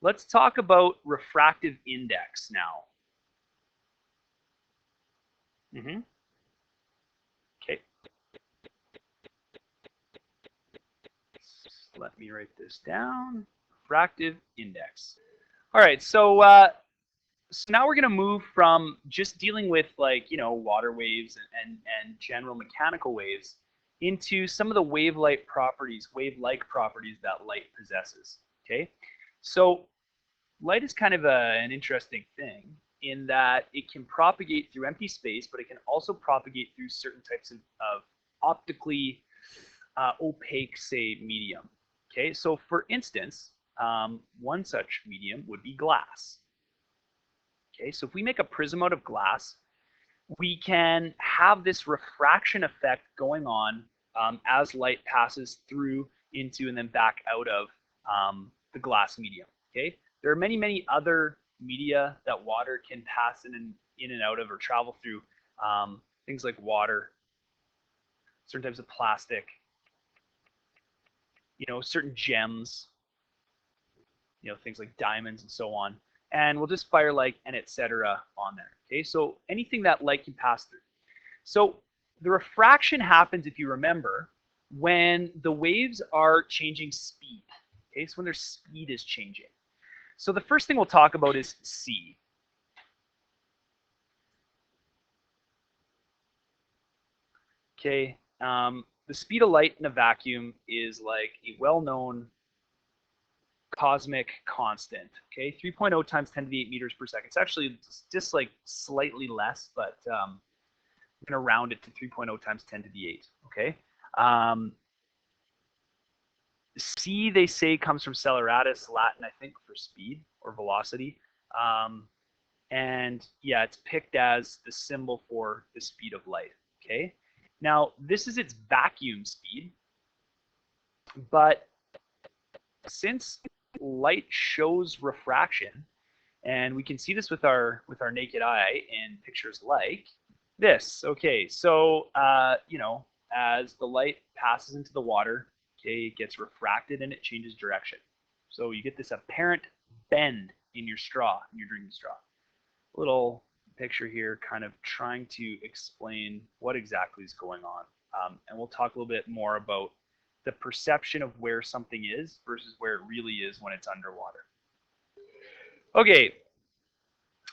Let's talk about refractive index now. Okay. Let me write this down. Refractive index. All right, so now we're going to move from just dealing with water waves and general mechanical waves into some of the wave-like properties that light possesses. Okay, so light is kind of an interesting thing in that it can propagate through empty space, but it can also propagate through certain types of optically opaque, say, medium. Okay, so for instance, one such medium would be glass. Okay, so if we make a prism out of glass, we can have this refraction effect going on as light passes through into and then back out of the glass medium. Okay, there are many, many other media that water can pass in and out of or travel through. Things like water, certain types of plastic, certain gems, things like diamonds and so on. And we'll just firelight and etc. on there. Okay, so anything that light can pass through. So the refraction happens, if you remember, when the waves are changing speed. Okay, so when their speed is changing. So the first thing we'll talk about is C. Okay, the speed of light in a vacuum is like a well-known cosmic constant. Okay, 3.0 times 10 to the 8 meters per second. It's actually just like slightly less, but I'm going to round it to 3.0 times 10 to the 8. Okay. C, they say, comes from celeratus, Latin, I think, for speed or velocity. And yeah, it's picked as the symbol for the speed of light. Okay. Now, this is its vacuum speed, but since light shows refraction, and we can see this with our naked eye in pictures like this. Okay, so as the light passes into the water, okay, it gets refracted and it changes direction. So you get this apparent bend in your straw, in your drinking straw. A little picture here, kind of trying to explain what exactly is going on, and we'll talk a little bit more about the perception of where something is versus where it really is when it's underwater. Okay,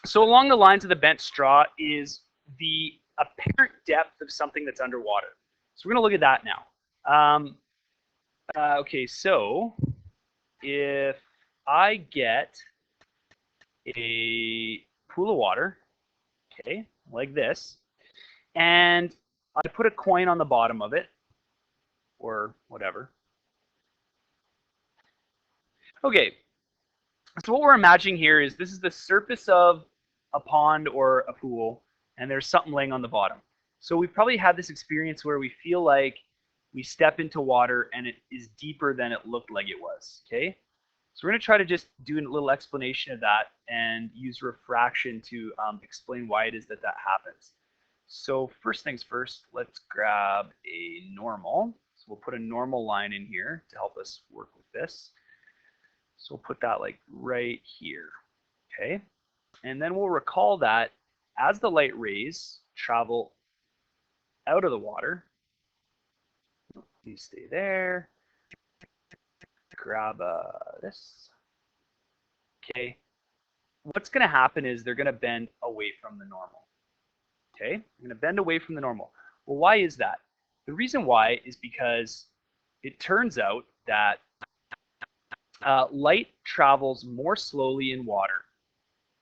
so along the lines of the bent straw is the apparent depth of something that's underwater. So we're going to look at that now. Okay, so if I get a pool of water, okay, like this, and I put a coin on the bottom of it, or whatever. Okay, so what we're imagining here is this is the surface of a pond or a pool, and there's something laying on the bottom. So we've probably had this experience where we feel like we step into water and it is deeper than it looked like it was, okay? So we're going to try to just do a little explanation of that and use refraction to explain why it is that that happens. So first things first, let's grab a normal. So we'll put a normal line in here to help us work with this. So we'll put that like right here, okay? And then we'll recall that as the light rays travel out of the water, you stay there, grab this, okay? What's gonna happen is they're gonna bend away from the normal, okay? They're gonna bend away from the normal. Well, why is that? The reason why is because it turns out that light travels more slowly in water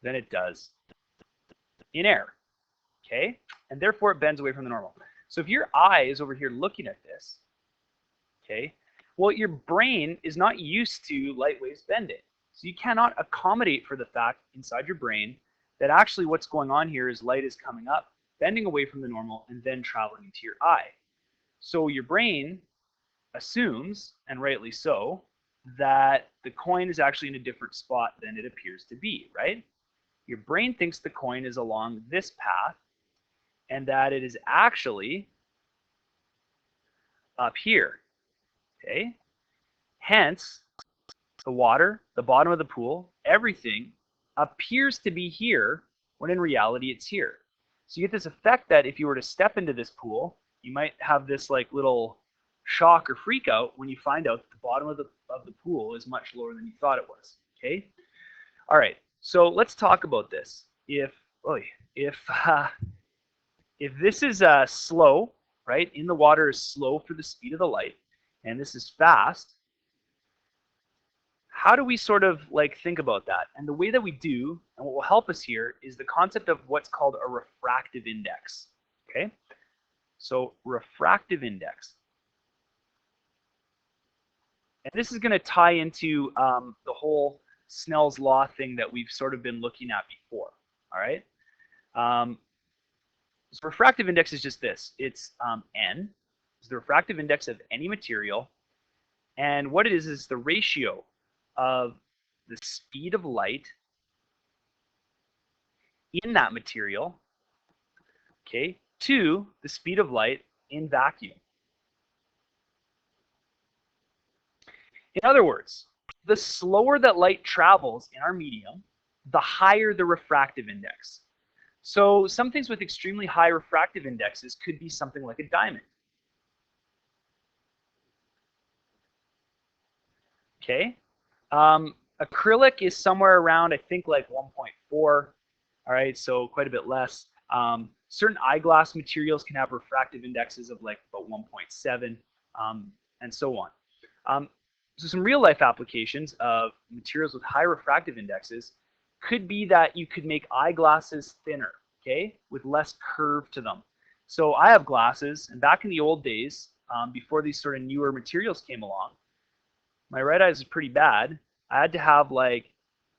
than it does in air, okay? And therefore it bends away from the normal. So if your eye is over here looking at this, okay, well, your brain is not used to light waves bending. So you cannot accommodate for the fact inside your brain that actually what's going on here is light is coming up, bending away from the normal, and then traveling into your eye. So your brain assumes, and rightly so, that the coin is actually in a different spot than it appears to be, right? Your brain thinks the coin is along this path and that it is actually up here, okay? Hence, the water, the bottom of the pool, everything appears to be here when in reality it's here. So you get this effect that if you were to step into this pool, you might have this like little shock or freak out when you find out that the bottom of the pool is much lower than you thought it was. Okay. All right. So let's talk about this. If this is slow, right? In the water is slow for the speed of the light, and this is fast. How do we sort of like think about that? And the way that we do, and what will help us here, is the concept of what's called a refractive index. Okay. So refractive index. And this is going to tie into the whole Snell's law thing that we've sort of been looking at before. All right. So refractive index is just this. It's n. It's the refractive index of any material. And what it is the ratio of the speed of light in that material, okay, to the speed of light in vacuum. In other words, the slower that light travels in our medium, the higher the refractive index. So some things with extremely high refractive indexes could be something like a diamond. Okay. Acrylic is somewhere around, I think, like 1.4. All right, so quite a bit less. Certain eyeglass materials can have refractive indexes of like about 1.7, and so on. So some real life applications of materials with high refractive indexes could be that you could make eyeglasses thinner, okay, with less curve to them. So I have glasses, and back in the old days, before these sort of newer materials came along, my right eye is pretty bad. I had to have like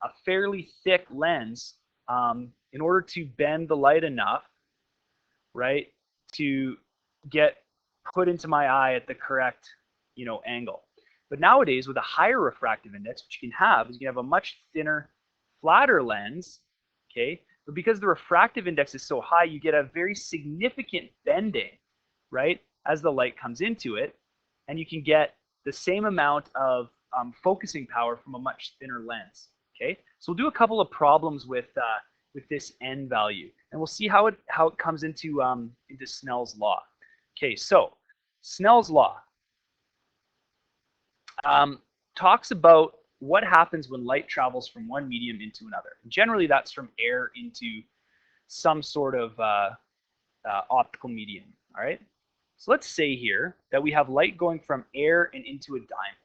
a fairly thick lens in order to bend the light enough, right, to get put into my eye at the correct, angle. But nowadays, with a higher refractive index, what you can have is you can have a much thinner, flatter lens, okay? But because the refractive index is so high, you get a very significant bending, right, as the light comes into it, and you can get the same amount of focusing power from a much thinner lens. Okay, so we'll do a couple of problems with this n value, and we'll see how it comes into Snell's law. Okay, so Snell's law talks about what happens when light travels from one medium into another. And generally, that's from air into some sort of optical medium. All right. So let's say here that we have light going from air and into a diamond.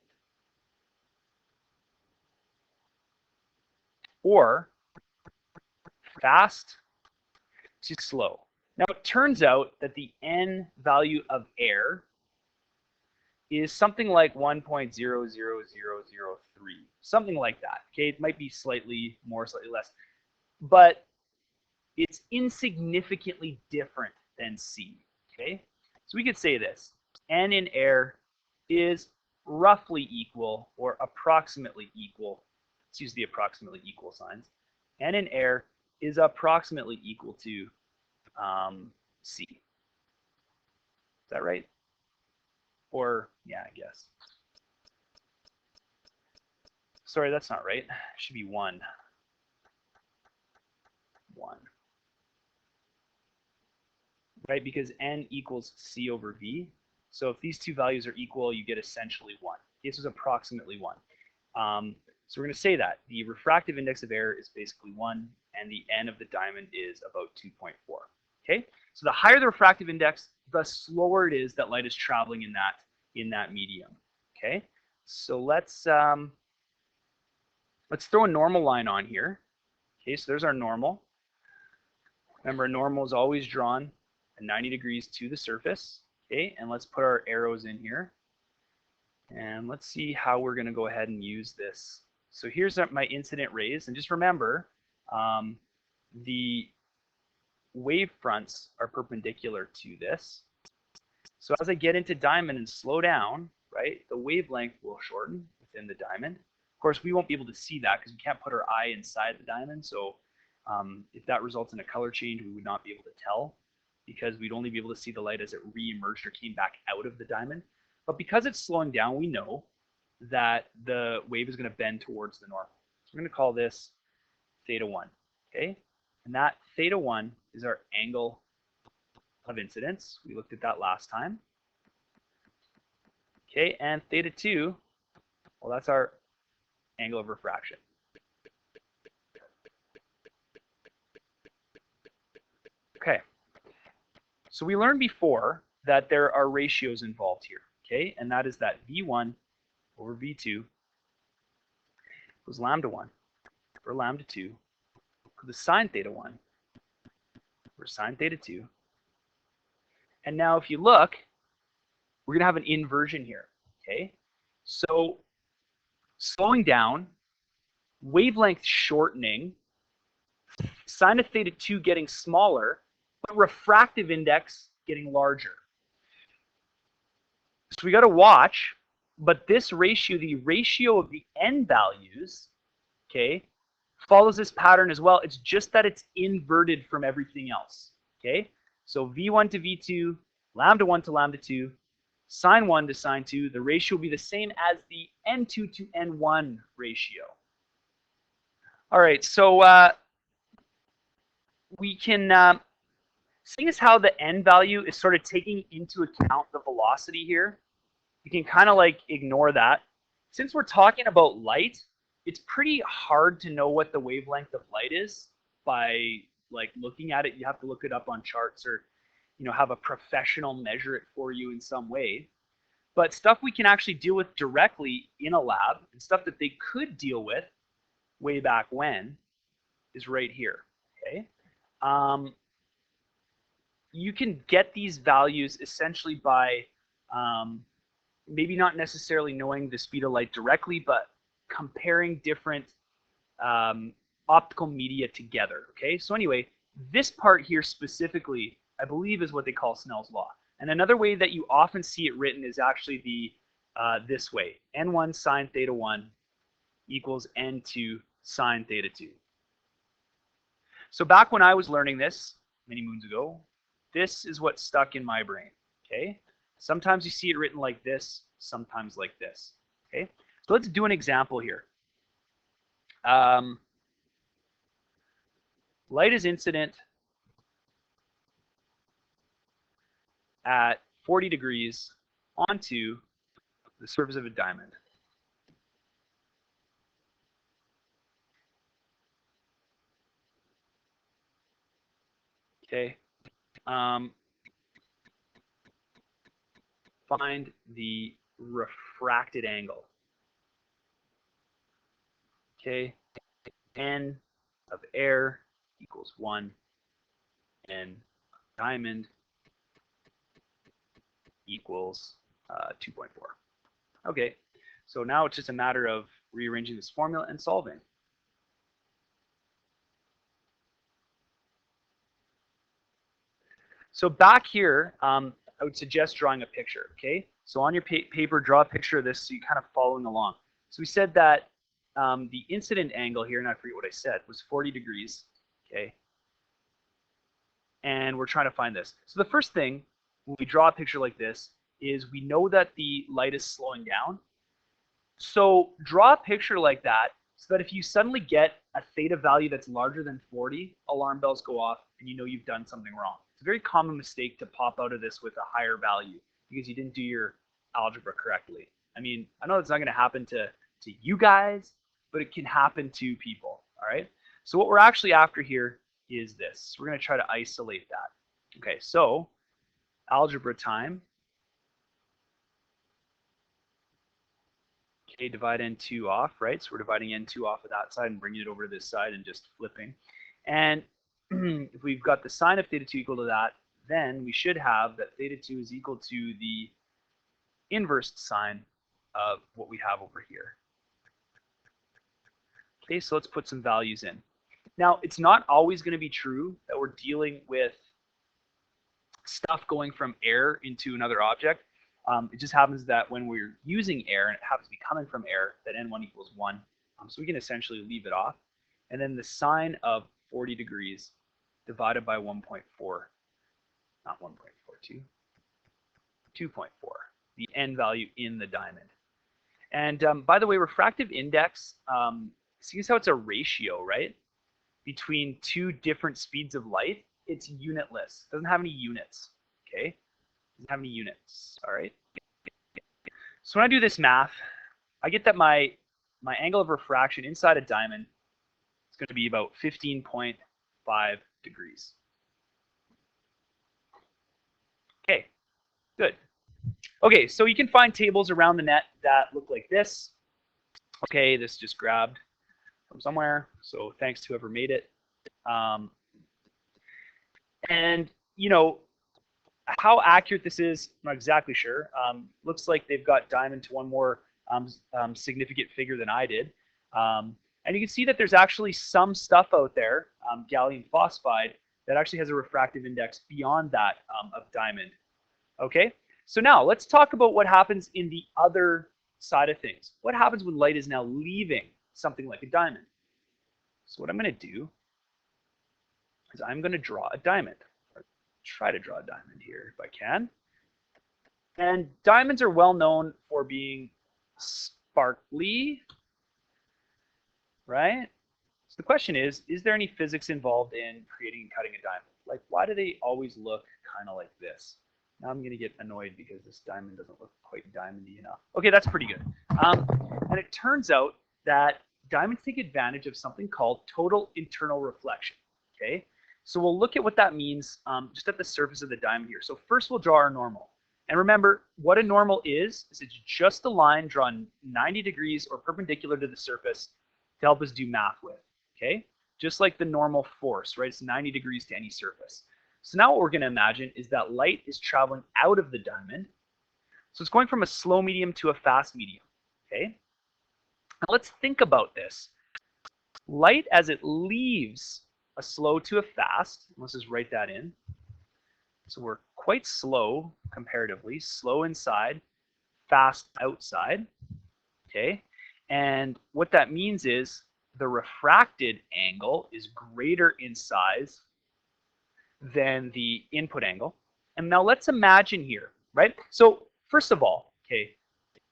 Or fast to slow. Now it turns out that the n value of air is something like 1.00003, something like that. Okay, it might be slightly more, slightly less, but it's insignificantly different than c. Okay, so we could say this: n in air is roughly equal or approximately equal. Let's use the approximately equal signs. N in air is approximately equal to c. Is that right? Or, yeah, I guess. Sorry, that's not right. It should be 1. 1. Right, because n equals c over v. So if these two values are equal, you get essentially 1. This is approximately 1. So we're going to say that the refractive index of air is basically 1, and the n of the diamond is about 2.4. Okay, so the higher the refractive index, the slower it is that light is traveling in that medium. Okay, so let's throw a normal line on here. Okay, so there's our normal. Remember, normal is always drawn at 90 degrees to the surface. Okay, and let's put our arrows in here. And let's see how we're going to go ahead and use this. So here's my incident rays. And just remember, the wave fronts are perpendicular to this. So as I get into diamond and slow down, right, the wavelength will shorten within the diamond. Of course, we won't be able to see that because we can't put our eye inside the diamond. So if that results in a color change, we would not be able to tell because we'd only be able to see the light as it re-emerged or came back out of the diamond. But because it's slowing down, we know that the wave is going to bend towards the north. So we're going to call this theta 1, okay? And that theta 1 is our angle of incidence. We looked at that last time. Okay, and theta 2, well, that's our angle of refraction. Okay, so we learned before that there are ratios involved here, okay? And that is that V1 over V2 equals lambda 1 for lambda 2 for the sine theta 1 for sine theta 2. And now if you look, we're going to have an inversion here, okay? So slowing down, wavelength shortening, sine of theta 2 getting smaller, but refractive index getting larger. So we got to watch, but this ratio, the ratio of the n values, okay, follows this pattern as well. It's just that it's inverted from everything else, okay? So V1 to V2, lambda 1 to lambda 2, sine 1 to sine 2, the ratio will be the same as the n2 to n1 ratio. All right, so we can, seeing as how the n value is sort of taking into account the velocity here, we can kind of like ignore that. Since we're talking about light, it's pretty hard to know what the wavelength of light is by like looking at it. You have to look it up on charts or, you know, have a professional measure it for you in some way. But stuff we can actually deal with directly in a lab and stuff that they could deal with way back when is right here, okay? You can get these values essentially by maybe not necessarily knowing the speed of light directly, but comparing different optical media together, okay? So anyway, this part here specifically, I believe is what they call Snell's law. And another way that you often see it written is actually the this way, n1 sine theta 1 equals n2 sine theta 2. So back when I was learning this many moons ago, this is what stuck in my brain, okay? Sometimes you see it written like this, sometimes like this, okay? So let's do an example here. Light is incident at 40 degrees onto the surface of a diamond. Okay. Find the refracted angle. Okay. N of air equals 1. N diamond equals 2.4. Okay. So now it's just a matter of rearranging this formula and solving. So back here, I would suggest drawing a picture, okay? So on your paper, draw a picture of this so you're kind of following along. So we said that the incident angle here, and I forget what I said, was 40 degrees, okay? And we're trying to find this. So the first thing, when we draw a picture like this, is we know that the light is slowing down. So draw a picture like that so that if you suddenly get a theta value that's larger than 40, alarm bells go off and you know you've done something wrong. It's a very common mistake to pop out of this with a higher value because you didn't do your algebra correctly. I mean, I know it's not going to happen to you guys, but it can happen to people, all right? So what we're actually after here is this. We're going to try to isolate that. Okay, so algebra time. Okay, divide n2 off, right? So we're dividing n2 off of that side and bringing it over to this side and just flipping. And if we've got the sine of theta 2 equal to that, then we should have that theta 2 is equal to the inverse sine of what we have over here. Okay, so let's put some values in. Now, it's not always going to be true that we're dealing with stuff going from air into another object. It just happens that when we're using air, and it happens to be coming from air, that n1 equals 1. So we can essentially leave it off. And then the sine of 40 degrees divided by 1.4, not 1.42, 2.4, the n value in the diamond. And by the way, refractive index, seeing how it's a ratio, right, between two different speeds of light, it's unitless. It doesn't have any units, okay? It doesn't have any units, all right? So when I do this math, I get that my angle of refraction inside a diamond is going to be about 15.5 degrees. Okay, good. Okay, so you can find tables around the net that look like this. Okay, this just grabbed from somewhere, so thanks to whoever made it. And, you know, how accurate this is, I'm not exactly sure. Looks like they've got diamond to one more significant figure than I did. And you can see that there's actually some stuff out there, gallium phosphide, that actually has a refractive index beyond that of diamond. Okay, so now let's talk about what happens in the other side of things. What happens when light is now leaving something like a diamond? So what I'm going to do is I'm going to draw a diamond. Or try to draw a diamond here if I can. And diamonds are well known for being sparkly, right? So the question is there any physics involved in creating and cutting a diamond? Like, why do they always look kind of like this? Now I'm going to get annoyed because this diamond doesn't look quite diamondy enough. Okay, that's pretty good. And it turns out that diamonds take advantage of something called total internal reflection, okay? So we'll look at what that means just at the surface of the diamond here. So first we'll draw our normal. And remember, what a normal is it's just a line drawn 90 degrees or perpendicular to the surface to help us do math with, okay? Just like the normal force, right? It's 90 degrees to any surface. So now what we're going to imagine is that light is traveling out of the diamond. So it's going from a slow medium to a fast medium, okay? Now let's think about this. Light as it leaves a slow to a fast, let's just write that in. So we're quite slow comparatively, slow inside, fast outside, okay? And what that means is the refracted angle is greater in size than the input angle. And now let's imagine here, right? So first of all, okay,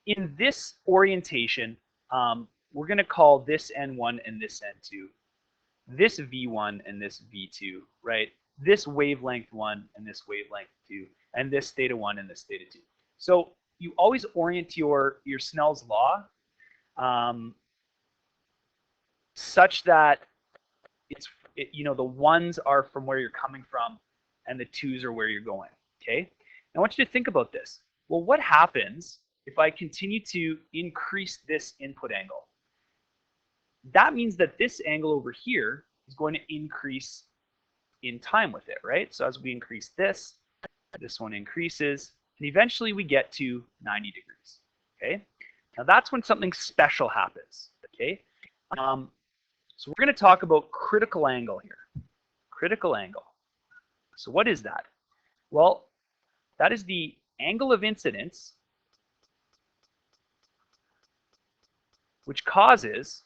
in this orientation, we're going to call this N1 and this N2, this V1 and this V2, right? This wavelength 1 and this wavelength 2, and this theta 1 and this theta 2. So you always orient your Snell's law such that you know, the ones are from where you're coming from and the twos are where you're going, okay? And I want you to think about this. Well, what happens if I continue to increase this input angle? That means that this angle over here is going to increase in time with it, right? So as we increase this one increases, and eventually we get to 90 degrees, okay? Now that's when something special happens, okay? So we're going to talk about critical angle here. Critical angle. So what is that? Well, that is the angle of incidence which causes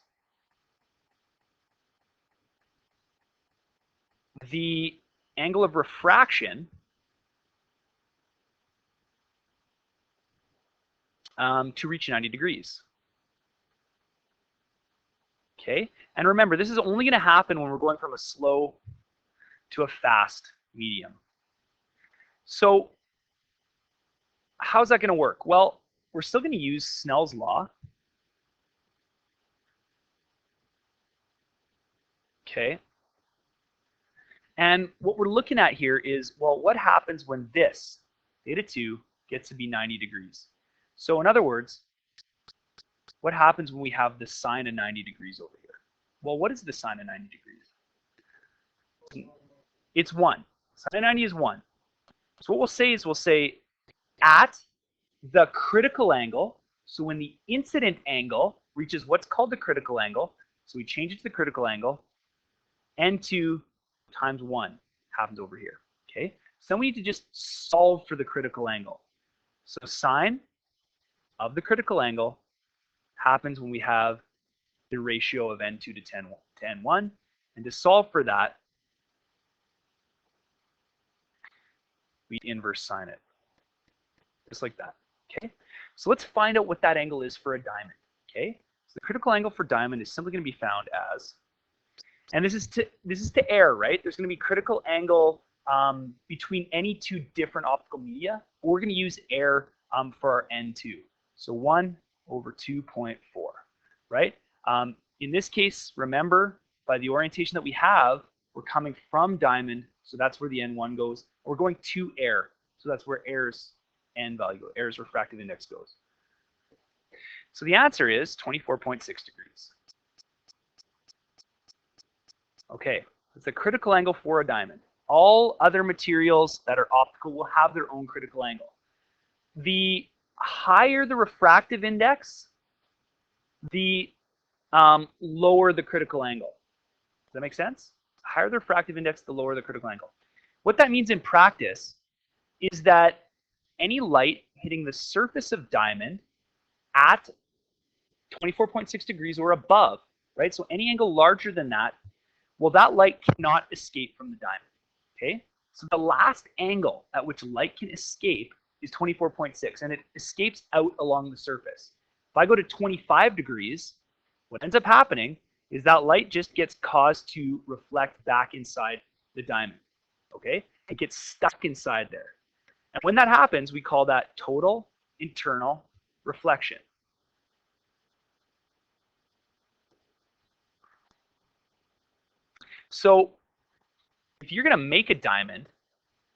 the angle of refraction to reach 90 degrees. Okay, and remember, this is only going to happen when we're going from a slow to a fast medium. So how's that going to work? Well, we're still going to use Snell's law. Okay. And what we're looking at here is, well, what happens when this, theta 2, gets to be 90 degrees? So in other words, what happens when we have the sine of 90 degrees over here? Well, what is the sine of 90 degrees? It's 1. Sine of 90 is 1. So what we'll say is, we'll say at the critical angle, so when the incident angle reaches what's called the critical angle, so we change it to the critical angle, N2 times 1 happens over here, okay? So we need to just solve for the critical angle. So sine of the critical angle happens when we have the ratio of N2 to N1, and to solve for that, we inverse sine it, just like that, okay? So let's find out what that angle is for a diamond. Okay, so the critical angle for diamond is simply going to be found as, and this is to air, right? There's going to be critical angle between any two different optical media. We're going to use air for our N2. So 1 over 2.4, right? In this case, remember, by the orientation that we have, we're coming from diamond, so that's where the N1 goes. We're going to air, so that's where air's N value goes, air's refractive index goes. So the answer is 24.6 degrees. Okay, it's the critical angle for a diamond. All other materials that are optical will have their own critical angle. The higher the refractive index, the lower the critical angle. Does that make sense? The higher the refractive index, the lower the critical angle. What that means in practice is that any light hitting the surface of diamond at 24.6 degrees or above, right? So any angle larger than that, well, that light cannot escape from the diamond, okay? So the last angle at which light can escape is 24.6, and it escapes out along the surface. If I go to 25 degrees, what ends up happening is that light just gets caused to reflect back inside the diamond, okay? It gets stuck inside there. And when that happens, we call that total internal reflection. So if you're going to make a diamond,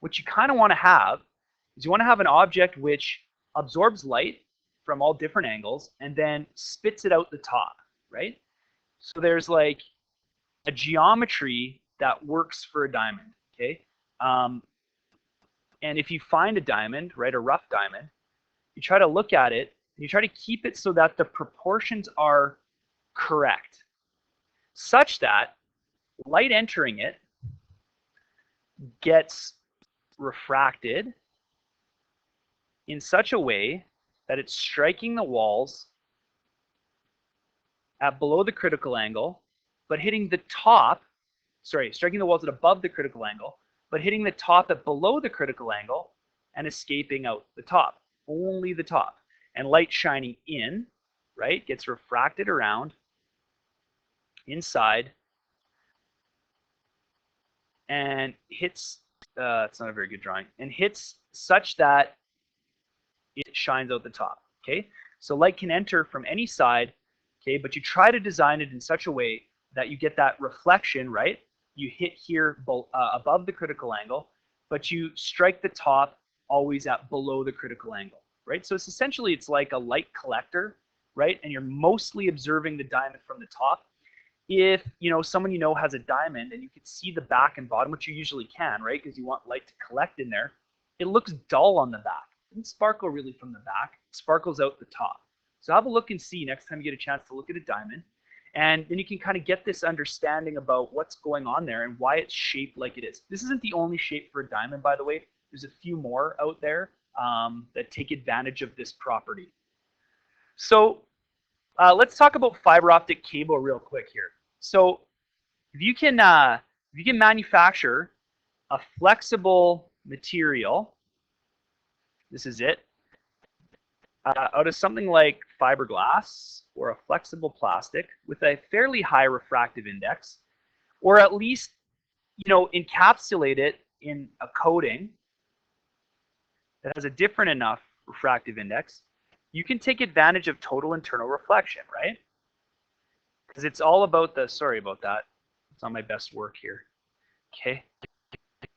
what you kind of want to have is you want to have an object which absorbs light from all different angles and then spits it out the top, right? So there's like a geometry that works for a diamond, okay? And if you find a diamond, right, a rough diamond, you try to look at it and you try to keep it so that the proportions are correct, such that light entering it gets refracted in such a way that it's striking the walls at below the critical angle, but hitting the top, striking the walls at above the critical angle, but hitting the top at below the critical angle and escaping out the top, only the top. And light shining in, right, gets refracted around inside and hits, it's not a very good drawing, and hits such that it shines out the top, okay? So light can enter from any side, okay, but you try to design it in such a way that you get that reflection, right? You hit here above the critical angle, but you strike the top always at below the critical angle, right? So it's essentially, it's like a light collector, right? And you're mostly observing the diamond from the top. If someone has a diamond and you can see the back and bottom, which you usually can, right? Because you want light to collect in there, it looks dull on the back. It doesn't sparkle really from the back. It sparkles out the top. So have a look and see next time you get a chance to look at a diamond. And then you can kind of get this understanding about what's going on there and why it's shaped like it is. This isn't the only shape for a diamond, by the way. There's a few more out there that take advantage of this property. So let's talk about fiber optic cable real quick here. So if you can manufacture a flexible material, this is it, out of something like fiberglass or a flexible plastic with a fairly high refractive index, or at least encapsulate it in a coating that has a different enough refractive index, you can take advantage of total internal reflection, right? Because it's all about the, sorry about that, it's not my best work here. Okay,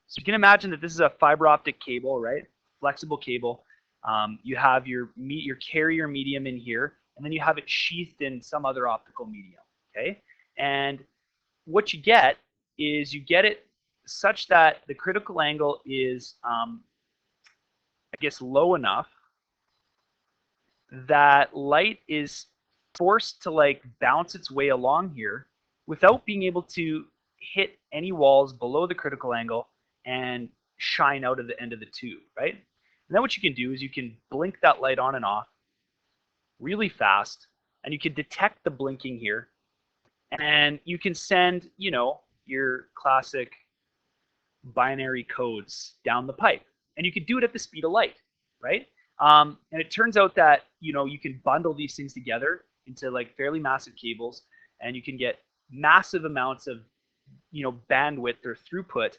so you can imagine that this is a fiber optic cable, right? Flexible cable. You have your carrier medium in here, and then you have it sheathed in some other optical medium, okay? And what you get is you get it such that the critical angle is, I guess, low enough that light is forced to like bounce its way along here without being able to hit any walls below the critical angle and shine out of the end of the tube, right? And then what you can do is you can blink that light on and off really fast, and you can detect the blinking here, and you can send, your classic binary codes down the pipe, and you can do it at the speed of light, right? And it turns out that, you know, you can bundle these things together into like fairly massive cables, and you can get massive amounts of, you know, bandwidth or throughput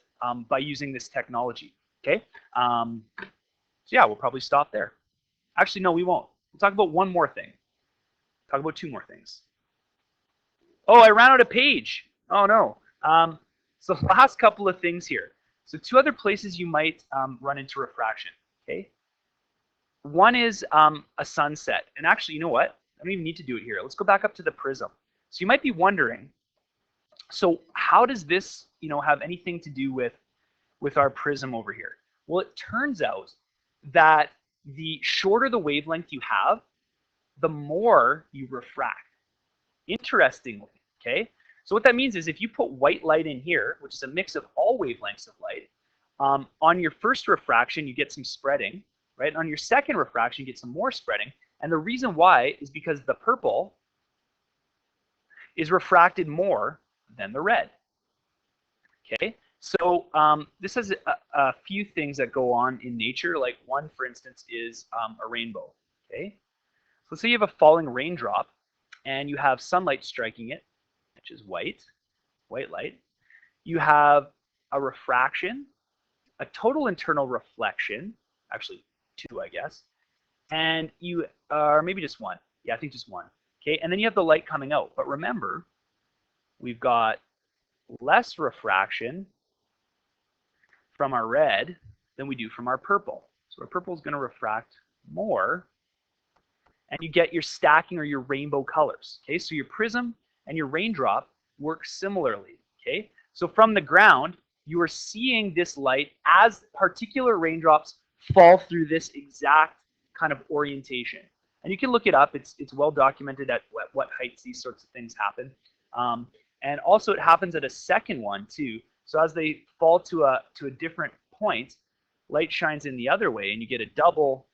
by using this technology. Okay. So yeah, we'll probably stop there. Actually, no, we won't. We'll talk about one more thing. Talk about two more things. Oh, I ran out of page. Oh no. So last couple of things here. So two other places you might run into refraction. Okay. One is a sunset. And actually, you know what? I don't even need to do it here. Let's go back up to the prism. So you might be wondering, so how does this, you know, have anything to do with our prism over here? Well, it turns out that the shorter the wavelength you have, the more you refract. Interestingly, okay? So what that means is if you put white light in here, which is a mix of all wavelengths of light, on your first refraction, you get some spreading, right? On your second refraction, you get some more spreading. And the reason why is because the purple is refracted more than the red, okay? So this has a few things that go on in nature. Like one, for instance, is a rainbow, okay? So let's say you have a falling raindrop and you have sunlight striking it, which is white light. You have a refraction, a total internal reflection, actually two, I guess, and you, or maybe just one. Yeah, I think just one. Okay, and then you have the light coming out. But remember, we've got less refraction from our red than we do from our purple. So our purple is going to refract more, and you get your stacking or your rainbow colors. Okay, so your prism and your raindrop work similarly. Okay, so from the ground, you are seeing this light as particular raindrops fall through this exact kind of orientation. And you can look it up. It's well documented at what heights these sorts of things happen. And also it happens at a second one too. So as they fall to a different point, light shines in the other way, and you get a double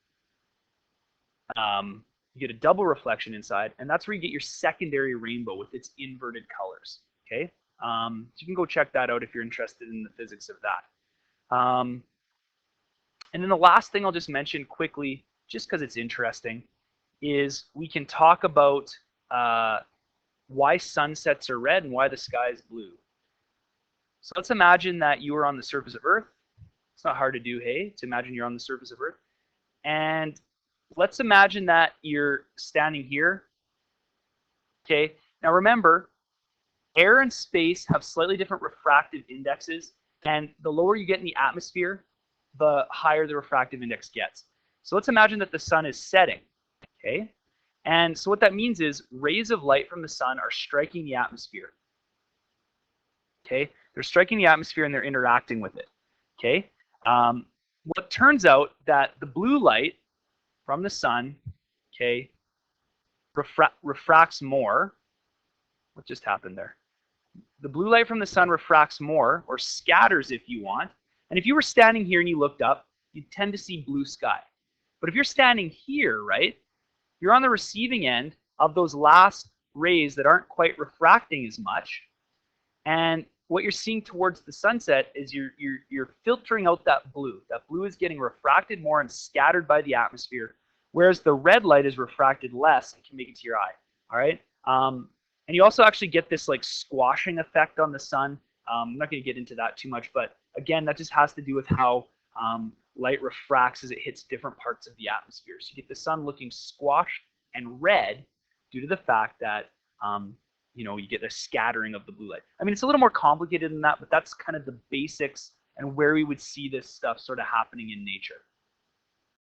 reflection inside, and that's where you get your secondary rainbow with its inverted colors. Okay, so you can go check that out if you're interested in the physics of that. And then the last thing I'll just mention quickly, just because it's interesting, is we can talk about why sunsets are red and why the sky is blue. So let's imagine that you are on the surface of Earth. It's not hard to do, hey, to imagine you're on the surface of Earth. And let's imagine that you're standing here. Okay, now remember, air and space have slightly different refractive indexes, and the lower you get in the atmosphere, the higher the refractive index gets. So let's imagine that the sun is setting, okay? And so what that means is rays of light from the sun are striking the atmosphere, okay? They're striking the atmosphere and they're interacting with it, okay? Well, it turns out that the blue light from the sun, okay, refracts more. What just happened there? The blue light from the sun refracts more, or scatters if you want. And if you were standing here and you looked up, you'd tend to see blue sky. But if you're standing here, right, you're on the receiving end of those last rays that aren't quite refracting as much. And what you're seeing towards the sunset is you're filtering out that blue. That blue is getting refracted more and scattered by the atmosphere, whereas the red light is refracted less and can make it to your eye. All right. And you also actually get this like squashing effect on the sun. I'm not going to get into that too much, but again, that just has to do with how light refracts as it hits different parts of the atmosphere. So you get the sun looking squashed and red due to the fact that you know, you get a scattering of the blue light. I mean, it's a little more complicated than that, but that's kind of the basics and where we would see this stuff sort of happening in nature.